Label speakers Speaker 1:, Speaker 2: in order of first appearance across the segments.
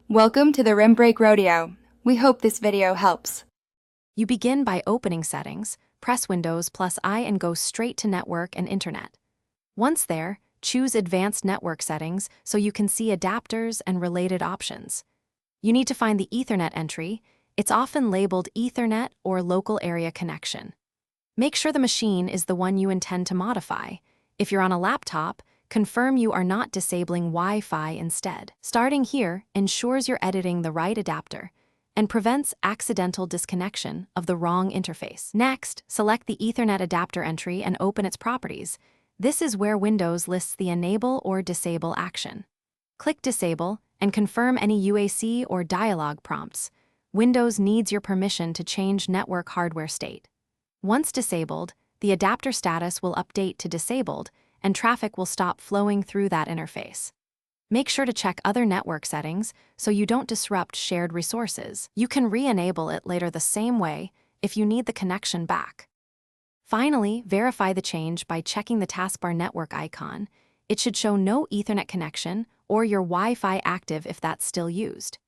Speaker 1: Welcome to the Rim Break Rodeo. We hope this video helps.
Speaker 2: You begin by opening Settings, press Windows plus I and go straight to Network and Internet. Once there, choose Advanced Network Settings so you can see adapters and related options. You need to find the Ethernet entry. It's often labeled Ethernet or Local Area Connection. Make sure the machine is the one you intend to modify. If you're on a laptop, confirm you are not disabling Wi-Fi instead. Starting here ensures you're editing the right adapter and prevents accidental disconnection of the wrong interface. Next, select the Ethernet adapter entry and open its properties. This is where Windows lists the Enable or Disable action. Click Disable and confirm any UAC or dialog prompts. Windows needs your permission to change network hardware state. Once disabled, the adapter status will update to disabled, and traffic will stop flowing through that interface. Make sure to check other network settings so you don't disrupt shared resources. You can re-enable it later the same way if you need the connection back. Finally, verify the change by checking the taskbar network icon. It should show no Ethernet connection or your Wi-Fi active if that's still used.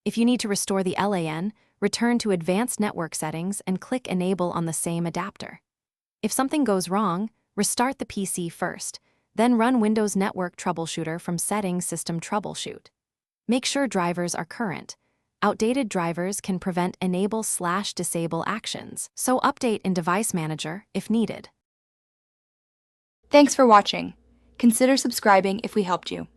Speaker 2: If you need to restore the LAN, return to Advanced Network Settings and click Enable on the same adapter. If something goes wrong, restart the PC first, then run Windows Network Troubleshooter from Settings System Troubleshoot. Make sure drivers are current. Outdated drivers can prevent enable/disable actions, so update in Device Manager if needed.
Speaker 1: Thanks for watching. Consider subscribing if we helped you.